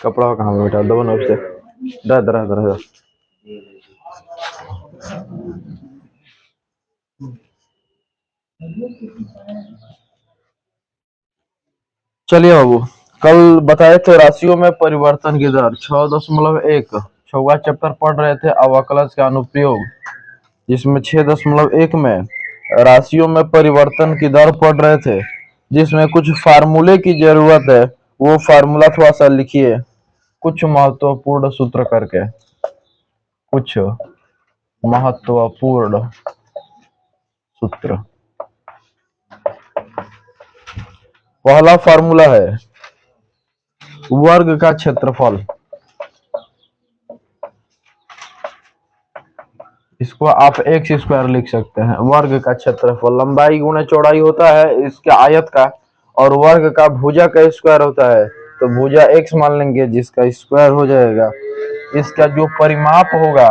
कपड़ा कहाँ पे बैठा दो ना उससे डर डर डर। चलिए बाबू, कल बताए थे राशियों में परिवर्तन की दर 6.1। छठवां चैप्टर पढ़ रहे थे अवकलज का अनुप्रयोग, जिसमें 6.1 में राशियों में परिवर्तन की दर पढ़ रहे थे, जिसमें कुछ फार्मूले की जरूरत है। वो फार्मूला थोड़ा सा लिखिए, कुछ महत्वपूर्ण सूत्र करके, कुछ महत्वपूर्ण सूत्र। पहला फार्मूला है वर्ग का क्षेत्रफल। इसको आप एक्स स्क्वायर लिख सकते हैं। वर्ग का क्षेत्रफल लंबाई गुणे चौड़ाई होता है इसके आयत का, और वर्ग का भुजा का स्क्वायर होता है, तो भुजा एक्स मान लेंगे जिसका स्क्वायर हो जाएगा। इसका जो परिमाप होगा,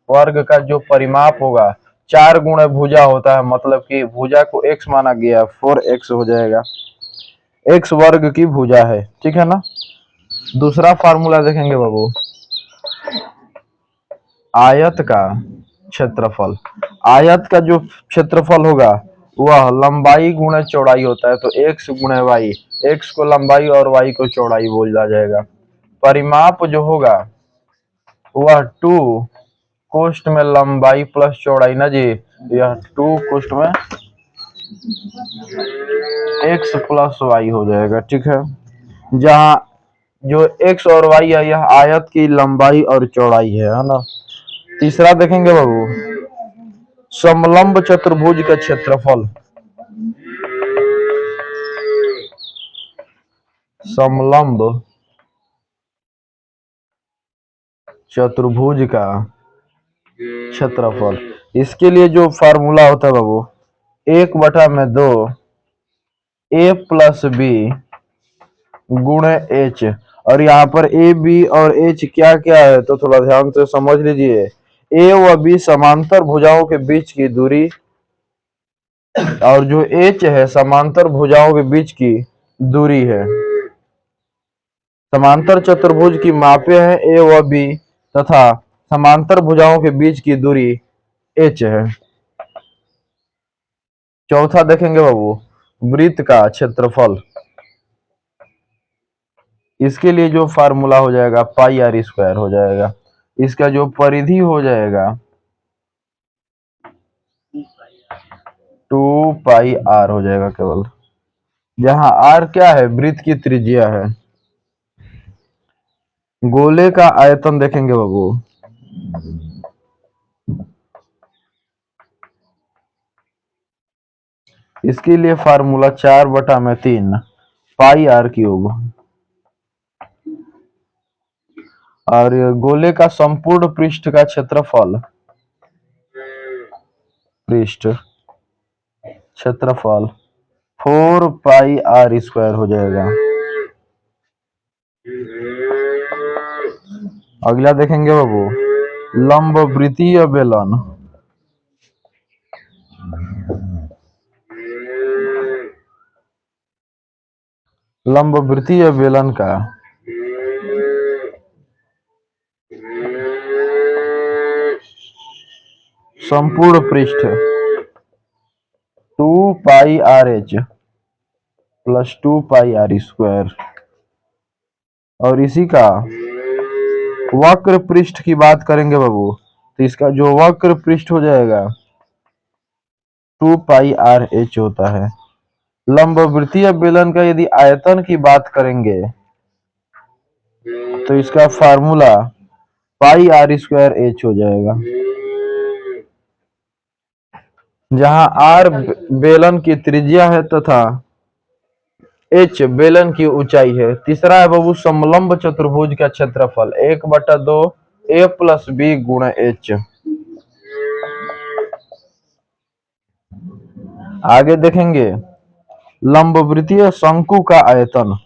वर्ग का जो परिमाप होगा 4 गुणे भुजा होता है, मतलब कि भुजा को एक्स माना गया, 4x हो जाएगा। एक्स वर्ग की भुजा है, ठीक है ना। दूसरा फार्मूला देखेंगे बाबू, आयत का क्षेत्रफल। आयत का जो क्षेत्रफल होगा वह लंबाई गुणे चौड़ाई होता है, तो एक्स गुणे वाई, एक्स को लंबाई और वाई को चौड़ाई बोला जाएगा। परिमाप जो होगा वह 2 कोष्ठ में लंबाई प्लस चौड़ाई ना जी, यह 2 कोष्ठ में एक्स प्लस वाई हो जाएगा, ठीक है। जहाँ जो एक्स और वाई है यह आयत की लंबाई और चौड़ाई है ना। तीसरा देखेंगे बाबू, समलंब चतुर्भुज का क्षेत्रफल। समलंब चतुर्भुज का क्षेत्रफल, इसके लिए जो फार्मूला होता है बाबू, 1/2 ए प्लस बी गुणे एच। और यहाँ पर ए बी और एच क्या क्या है तो थोड़ा ध्यान से समझ लीजिए। ए व बी समांतर भुजाओं के बीच की दूरी, और जो एच है समांतर भुजाओं के बीच की दूरी है। समांतर चतुर्भुज की मापें हैं ए व बी, तथा समांतर भुजाओं के बीच की दूरी एच है। चौथा देखेंगे बाबू, वृत्त का क्षेत्रफल। इसके लिए जो फार्मूला हो जाएगा पाई आर स्क्वायर हो जाएगा। इसका जो परिधि हो जाएगा 2 पाई आर हो जाएगा केवल, जहां आर क्या है, वृत्त की त्रिज्या है। गोले का आयतन देखेंगे बाबू, इसके लिए फार्मूला 4/3 पाई आर क्यूब। और गोले का संपूर्ण पृष्ठ का क्षेत्रफल, पृष्ठ क्षेत्रफल 4 पाई आर स्क्वायर हो जाएगा। अगला देखेंगे बाबू, लंब वृत्तीय बेलन। लंब वृत्तीय बेलन का संपूर्ण पृष्ठ 2 pi R H plus 2 pi R square. और इसी का वक्र पृष्ठ की बात करेंगे बाबू, तो इसका जो वक्र पृष्ठ हो जाएगा 2 पाई आर एच होता है। लंब वृत्तीय बेलन का यदि आयतन की बात करेंगे तो इसका formula pi R square H हो जाएगा, जहां आर बेलन की त्रिज्या है तथा एच बेलन की ऊंचाई है। तीसरा है बाबू समलंब चतुर्भुज का क्षेत्रफल 1/2 ए प्लस बी गुणे एच। आगे देखेंगे लंबवृत्तीय शंकु का आयतन।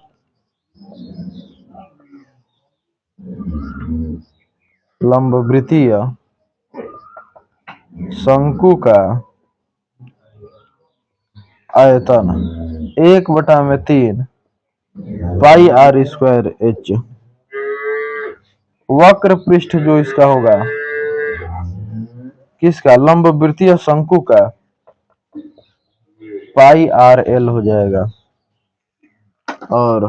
लंबवृत्तीय शंकु का आयतन 1/3 पाई आर स्क्वायर एच। वक्र पृष्ठ जो इसका होगा, किसका, लंब वृत्तीय शंकु का, पाई आर एल हो जाएगा। और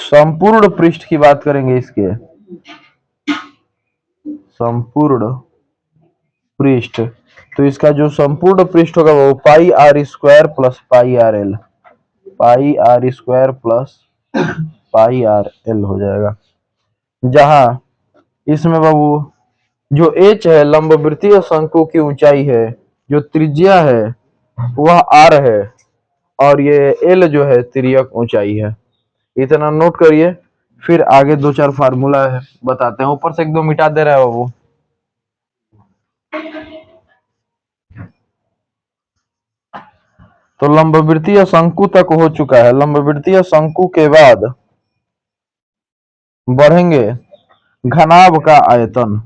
संपूर्ण पृष्ठ की बात करेंगे, इसके संपूर्ण पृष्ठ, तो इसका जो संपूर्ण पृष्ठ होगा वो pi R square plus pi R L, pi R square plus pi R L हो जाएगा। जहां इसमें बाबू जो एच है लंबवृत्तीय शंकु की ऊंचाई है, जो त्रिज्या है वह आर है, और ये एल जो है तिर्यक ऊंचाई है। इतना नोट करिए, फिर आगे दो चार फार्मूला है बताते हैं। ऊपर से एक दो मिटा दे रहा है बाबू। तो लंबवृत्तीय शंकु तक हो चुका है। लंबवृत्तीय शंकु के बाद बढ़ेंगे घनाभ का आयतन।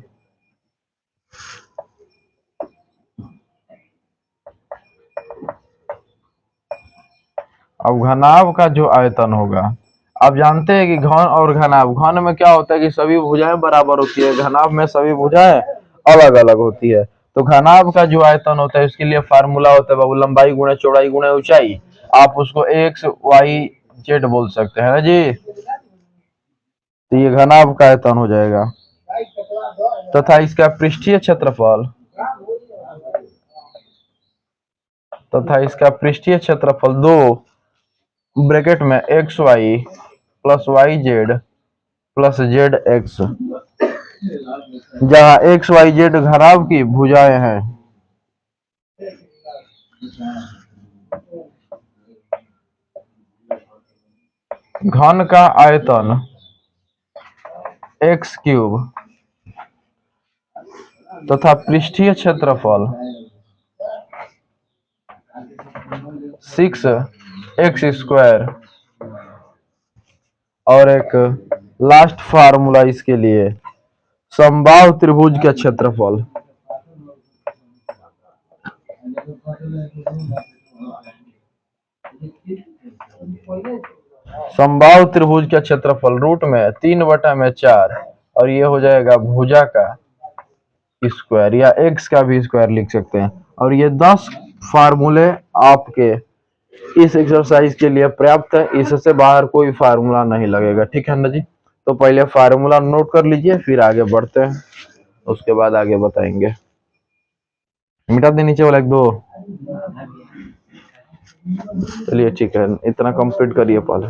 अब घनाभ का जो आयतन होगा, आप जानते हैं कि घन और घनाभ, घन में क्या होता है कि सभी भुजाएं बराबर होती है, घनाभ में सभी भुजाएं अलग अलग होती है। तो घनाभ का जो आयतन होता है, इसके लिए फार्मूला होता है बाबू, लंबाई गुणा चौड़ाई गुणा ऊंचाई। आप उसको एक्स वाई जेड बोल सकते हैं ना जी। तो ये घनाभ का आयतन हो जाएगा, तथा इसका पृष्ठीय क्षेत्रफल, दो ब्रैकेट में X Y plus Y Z plus Z X, जहां एक्स वाई जेड घनाभ की भुजाएं हैं। घन का आयतन एक्स क्यूब तथा पृष्ठीय क्षेत्रफल 6x स्क्वायर, और एक लास्ट फार्मूला इसके लिए, समबाहु त्रिभुज का क्षेत्रफल। समबाहु त्रिभुज का क्षेत्रफल रूट में 3/4, और ये हो जाएगा भुजा का स्क्वायर, या एक्स का भी स्क्वायर लिख सकते हैं। और ये 10 फार्मूले आपके इस एक्सरसाइज के लिए पर्याप्त है, इससे बाहर कोई फार्मूला नहीं लगेगा। ठीक है ना जी। तो पहले फार्मूला नोट कर लीजिए, फिर आगे बढ़ते हैं, उसके बाद आगे बताएंगे। मिटा दे नीचे वाला एक दो। चलिए ठीक है, इतना कंप्लीट करिए पहले।